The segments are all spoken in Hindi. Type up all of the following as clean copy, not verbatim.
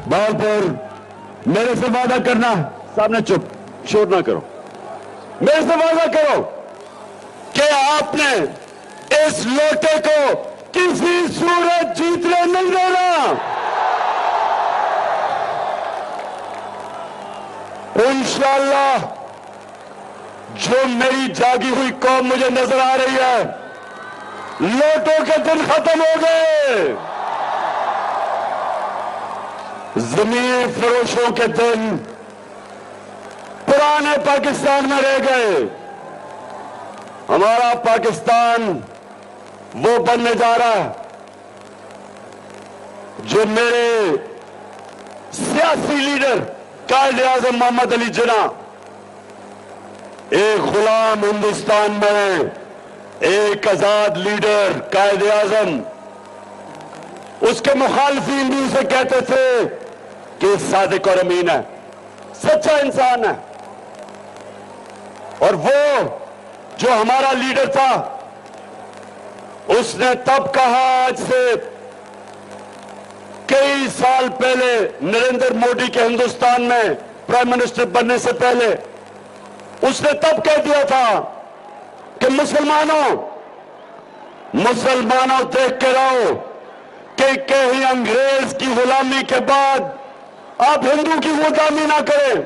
बालपुर, मेरे से वादा करना, सामने चुप, शोर ना करो, मेरे से वादा करो कि आपने इस लोटे को किसी सूरत जीतने नहीं देना। इंशाअल्लाह जो मेरी जागी हुई कौम मुझे नजर आ रही है, लोटों के दिन खत्म हो गए, जमीन फरोशों के दिन पुराने पाकिस्तान में रह गए। हमारा पाकिस्तान वो बनने जा रहा है जो मेरे सियासी लीडर कायद-ए-आज़म मोहम्मद अली जिन्ना एक गुलाम हिंदुस्तान में एक आजाद लीडर कायद-ए-आज़म, उसके मुखालफीन भी उसे कहते थे कि सादिक और अमीन है, सच्चा इंसान है। और वो जो हमारा लीडर था, उसने तब कहा, आज से कई साल पहले नरेंद्र मोदी के हिंदुस्तान में प्राइम मिनिस्टर बनने से पहले, उसने तब कह दिया था कि मुसलमानों देख के रहो कि कहीं अंग्रेज की गुलामी के बाद आप हिंदू की गुलामी ना करें,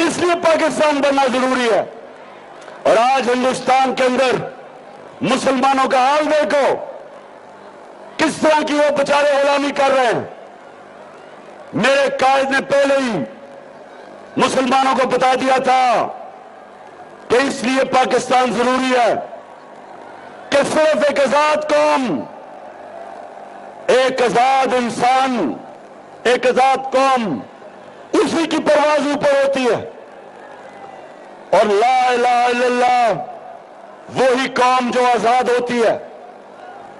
इसलिए पाकिस्तान बनना जरूरी है। और आज हिंदुस्तान के अंदर मुसलमानों का हाल देखो, किस तरह की वो बेचारे गुलामी कर रहे हैं। मेरे कायद ने पहले ही मुसलमानों को बता दिया था कि इसलिए पाकिस्तान जरूरी है कि सिर्फ एक आजाद कौम, एक आजाद इंसान, एक आजाद कौम, उसी की परवाज ऊपर होती है। और ला इलाहा इल्लल्लाह वो ही कौम जो आजाद होती है,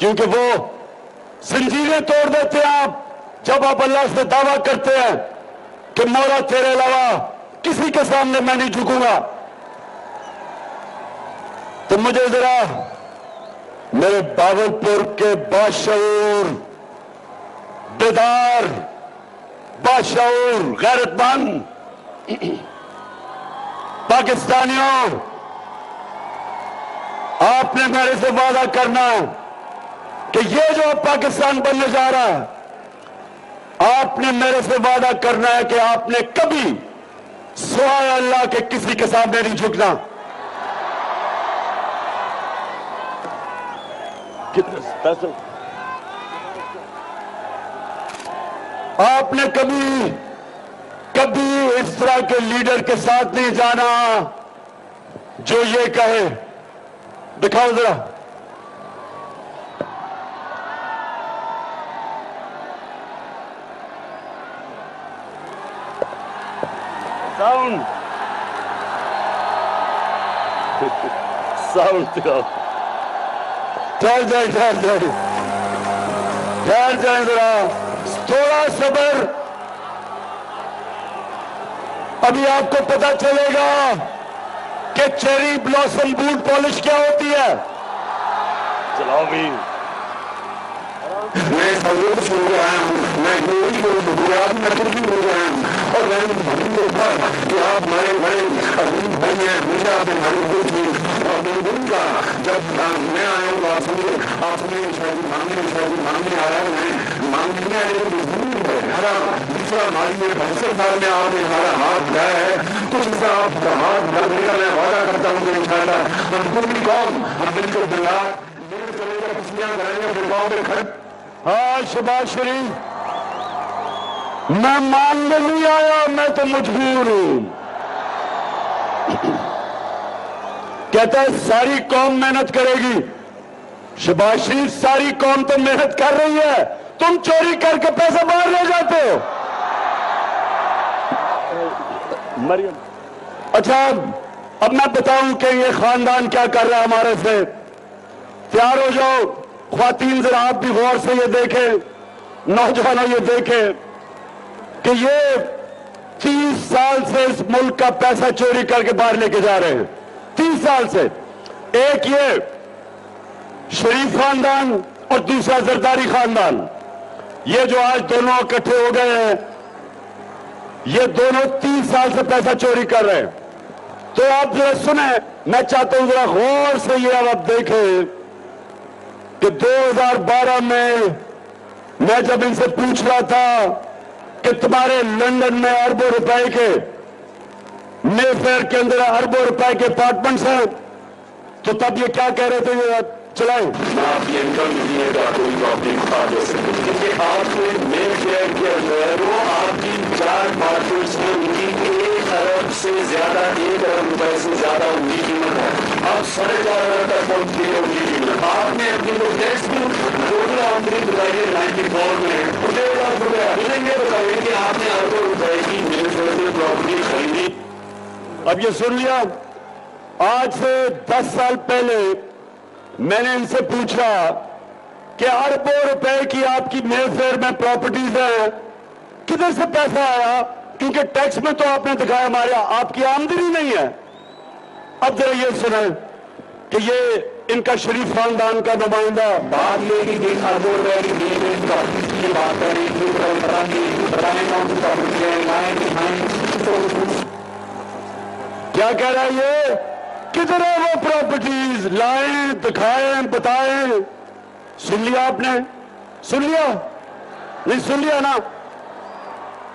क्योंकि वो जंजीरें तोड़ देते हैं आप जब आप अल्लाह से दावा करते हैं कि मौला तेरे अलावा किसी के सामने मैं नहीं झुकूंगा। तो मुझे जरा मेरे बावलपुर के बाशऊर, बेदार, बाशऊर, गैरतमंद पाकिस्तानियों, आपने मेरे से वादा करना है कि ये जो अब पाकिस्तान बनने जा रहा है, आपने मेरे से वादा करना है कि आपने कभी सिवाय अल्लाह के किसी के सामने नहीं झुकना। कितने पैसे? आपने कभी इस तरह के लीडर के साथ नहीं जाना जो ये कहे, दिखाओ जरा, साउंड साउंड दिखाओ। ठहर जाए जरा, थोड़ा सब्र, अभी आपको पता चलेगा कि चेरी ब्लॉसम बूट पॉलिश क्या होती है। चलाओ भी। मैं सलूट सुन रहा हूँ, मैं हिंदी गुजरात में कुछ भी बोल रहा हूँ, और मैं कि आप हमारे बड़े अजीम भाई हैं, मीरा बिन हरीफ जी और बिल्कुल का जब मैं आया हूँ आपने मांगने आया, मैं मांगने आया हमारा दूसरा माली में 72 साल में आपने हमारा हाथ उठाया है, कुछ ऐसा आपका हाथ उठाने का मैं वादा करता हूँ कि इंशाअल्लाह हम पूरी कौम हम बिल्कुल बिल्ला मेरे चलेगा खुशियाँ करेंगे, फिर गाँव में खड़े। हाँ शबाश शरीफ, मैं मांगने नहीं आया, मैं तो मजबूर हूं। कहता है सारी कौम मेहनत करेगी। शबाश शरीफ, सारी कौम तो मेहनत कर रही है, तुम चोरी करके पैसे बाहर ले जाते हो। मरियम, अच्छा अब मैं बताऊं कि ये खानदान क्या कर रहा है हमारे से। तैयार हो जाओ ख्वातीन, जरा आप भी गौर से ये देखें, नौजवानों ये देखें कि ये 30 साल से इस मुल्क का पैसा चोरी करके बाहर लेके जा रहे हैं। 30 साल से। एक ये शरीफ खानदान और दूसरा जरदारी खानदान। ये जो आज दोनों इकट्ठे हो गए हैं, ये दोनों 30 साल से पैसा चोरी कर रहे हैं। तो आप जरा सुने, मैं चाहता हूं जरा गौर से ये अब आप देखें कि 2012 में मैं जब इनसे पूछ रहा था कि तुम्हारे लंदन में अरबों रुपए के, मेफेयर के अंदर अरबों रुपए के अपार्टमेंट्स हैं, तो तब ये क्या कह रहे थे, ये चलाएं आप ये इनकम दीजिएगा कोई प्रॉपर्टी खा दे सकते, क्योंकि आपने मेफेयर के अंदर वो आपकी 4 अपार्टमेंट्स में उनकी 1 अरब से ज्यादा, 1 अरब रुपए से ज्यादा उनकी कीमत है। अब 4.5 अरब तक पहुंच गई है उनकी कीमत। आपने अपनी तो टैक्स भी टोटल आमदनी बताइए 94 में 1.5 लाख रुपए मिलेंगे, बताइए कि आपने अरबों रुपए की मेफेयर से प्रॉपर्टी खरीदी। अब ये सुन लिया। आज से 10 साल पहले मैंने इनसे पूछा कि अरबों रुपए की आपकी मेफेयर में प्रॉपर्टीज हैं, किधर से पैसा आया, क्योंकि टैक्स में तो आपने दिखाया हमारे आपकी आमदनी नहीं है। अब जरा ये सुने कि ये इनका शरीफ खानदान का नुमाइंदा बात ये कि अरबों रुपए की मेफेयर प्रॉपर्टी की बात करें, बताएं कौन सी प्रॉपर्टी है, लाएं दिखाएं, क्या कह रहा है ये, किधर है वो प्रॉपर्टीज, लाएं दिखाएं बताएं। सुन लिया आपने, सुन लिया नहीं, सुन लिया ना,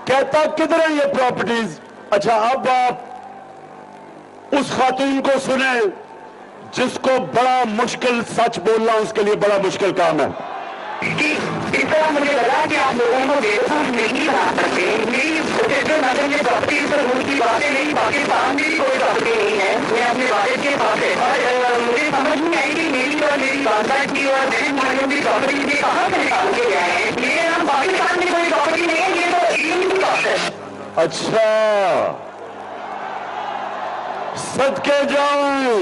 कहता किधर है ये प्रॉपर्टीज। अच्छा, अब आप उस खातून को सुने जिसको बड़ा मुश्किल सच बोलना उसके लिए बड़ा मुश्किल काम है। कि इस तरह मुझे लगा कि आप लोगों को बेवकूफ नहीं बना सकते। मेरी नजर में प्रॉपर्टी पर रूल की बातें नहीं, पाकिस्तान में भी कोई प्रॉपर्टी नहीं है, मैं अपने वालिद के पास है। और मुझे समझ नहीं आई कि मेरी और मेरी वालदा की और बहन भाइयों की प्रॉपर्टी मुझे कहाँ से निकाल के गए हैं। मेरे नाम पाकिस्तान में कोई प्रॉपर्टी नहीं है, ये तो ईद की बात है। अच्छा, सदके जाऊं,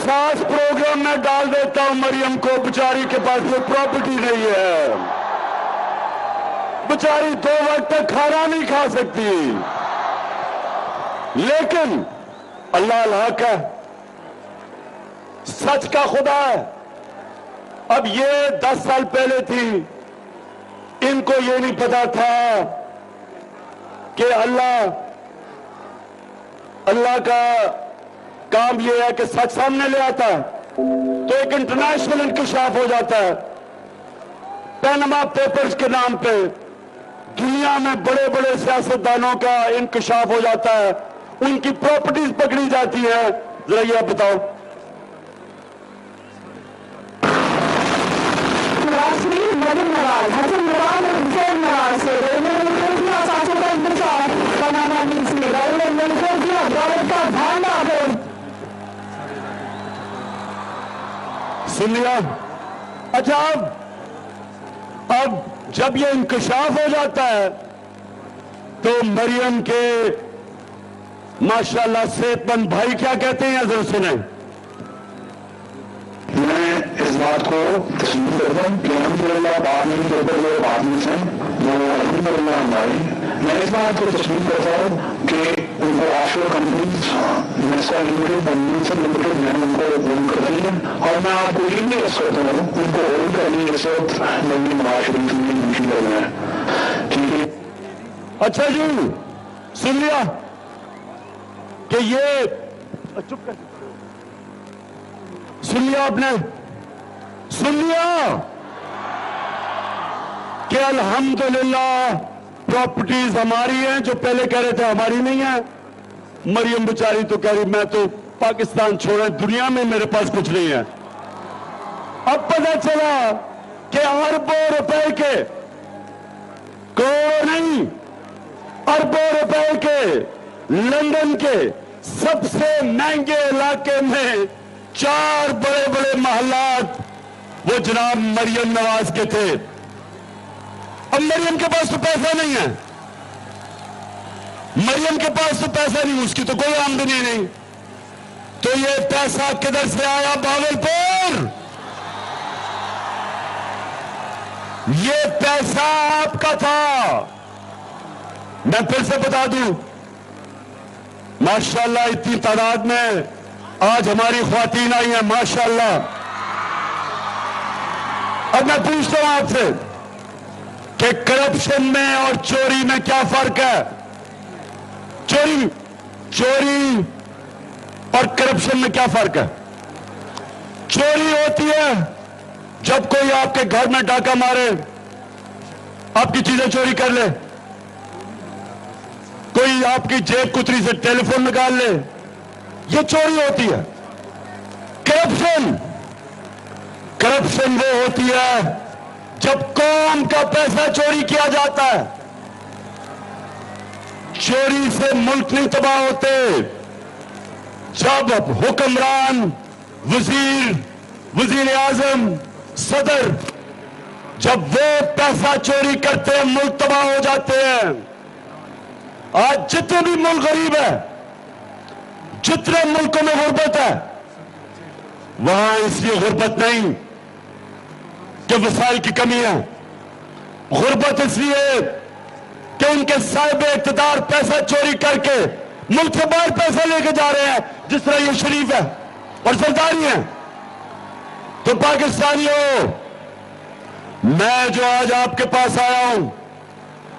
खास प्रोग्राम में डाल देता हूं मरियम को, बेचारी के पास कोई प्रॉपर्टी नहीं है, बेचारी 2 वक्त तक खाना नहीं खा सकती, लेकिन अल्लाह अल-हक है, सच का खुदा है। अब ये 10 साल पहले थी, इनको ये नहीं पता था कि अल्लाह का काम यह है कि सच सामने ले आता है तो एक इंटरनेशनल इंकशाफ हो जाता है। पैनमा पेपर्स के नाम पे दुनिया में बड़े बड़े सियासतदानों का इंकशाफ हो जाता है, उनकी प्रॉपर्टीज पकड़ी जाती है। जरा ये आप बताओ। सुन लिया। अच्छा, अब जब ये इंकशाफ हो जाता है तो मरियम के माशाल्लाह सेहतमंद भाई क्या कहते हैं, जरा सुने। मैं इस बात को तस्लीम करता हूँ कि अल्हम्दुलिल्लाह पानी के ऊपर जो आदमी हैं वो अल्हम्दुलिल्लाह हमारी, मैं इस बात को तस्लीम करता हूँ कि उनको offshore companies Nazca limited limited मैंने उनको होल्ड करती है, और मैं आपको ये भी अर्ज करता हूँ उनको होल्ड करने इस वक्त नबी नवाज शरीफ में मुश्किल करना है। ठीक है, अच्छा जी, सुन लिया कि ये चुप कर, सुन लिया आपने, सुन लिया कि अल्हम्दुलिल्लाह प्रॉपर्टीज हमारी हैं, जो पहले कह रहे थे हमारी नहीं है। मरियम बेचारी तो कह रही मैं तो पाकिस्तान छोड़ा, दुनिया में मेरे पास कुछ नहीं है। अब पता चला कि अरबों रुपए के, करोड़ों नहीं, अरबों रुपए के लंदन के सबसे महंगे इलाके में 4 बड़े बड़े महलात वो जनाब मरियम नवाज के थे। अब मरियम के पास तो पैसा नहीं है, मरियम के पास तो पैसा नहीं, उसकी तो कोई आमदनी नहीं, तो ये पैसा किधर से आया? बावलपुर। ये पैसा आपका था। मैं फिर से बता दूं, माशाल्लाह इतनी तादाद में आज हमारी ख्वातीन आई हैं, माशाल्लाह। अब मैं पूछता हूं आपसे कि करप्शन में और चोरी में क्या फर्क है? चोरी और करप्शन में क्या फर्क है? चोरी होती है जब कोई आपके घर में डाका मारे, आपकी चीजें चोरी कर ले, कोई आपकी जेब कुतरी से टेलीफोन निकाल ले, ये चोरी होती है। करप्शन वो होती है जब कौम का पैसा चोरी किया जाता है। चोरी से मुल्क नहीं तबाह होते। जब हुक्मरान, वजीर आजम, सदर, जब वो पैसा चोरी करते हैं, मुल्क तबाह हो जाते हैं। आज जितने भी मुल्क गरीब है, जितने मुल्कों में गुर्बत है, वहां इसलिए गुर्बत नहीं कि वसाइल की कमी है, गुर्बत इसलिए कि उनके साहिब इख्तिदार पैसा चोरी करके मुल्क से बाहर पैसा लेके जा रहे हैं, जिस तरह ये शरीफ है और सरदारी है। तो पाकिस्तानियों, मैं जो आज आपके पास आया हूं,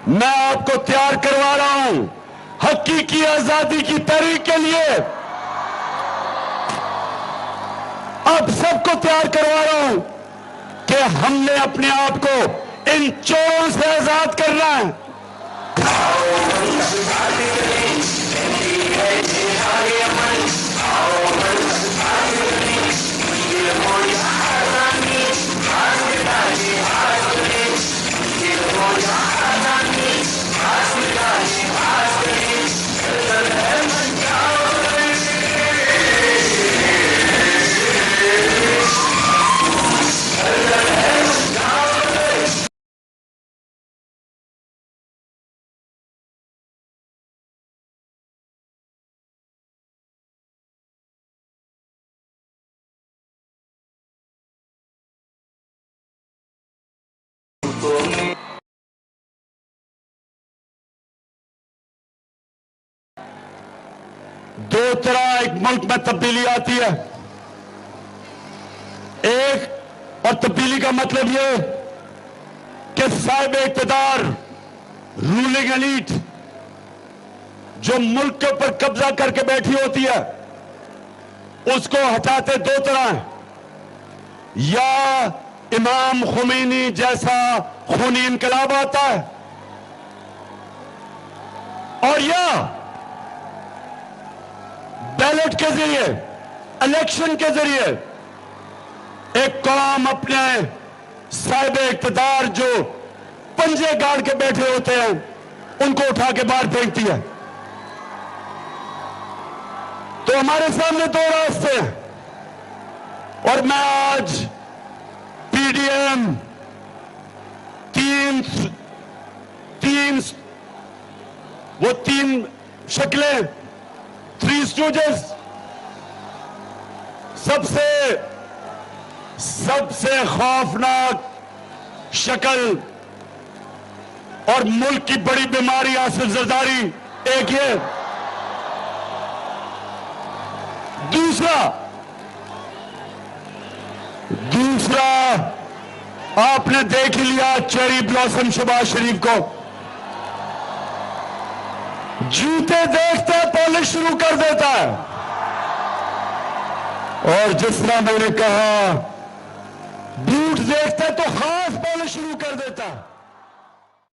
मैं आपको तैयार करवा रहा हूं हकीकी आजादी की तहरीक के लिए। अब सबको तैयार करवा रहा हूं कि हमने अपने आप को इन चोरों से आजाद करना है। दो तरह एक मुल्क में तब्दीली आती है। एक, और तब्दीली का मतलब यह कि साहिब इख्तिदार, रूलिंग एलीट जो मुल्क के ऊपर कब्जा करके बैठी होती है, उसको हटाते दो तरह हैं। या इमाम खुमैनी जैसा खूनी इनकलाब आता है, और या बैलेट के जरिए, इलेक्शन के जरिए एक कौम अपने साहिब इख्तिदार जो पंजे गाड़ के बैठे होते हैं, उनको उठा के बाहर फेंकती है। तो हमारे सामने दो रास्ते हैं, और मैं आज पीडीएम तीन शक्लें, थ्री स्टूजेस, सबसे खौफनाक शक्ल और मुल्क की बड़ी बीमारी आसिफ जरदारी, एक ये। दूसरा आपने देख लिया चेरी ब्लॉसम शहबाज शरीफ को, जूते देखते पॉलिश शुरू कर देता है, और जिस तरह मैंने कहा बूट देखते तो खास पॉलिश शुरू कर देता है।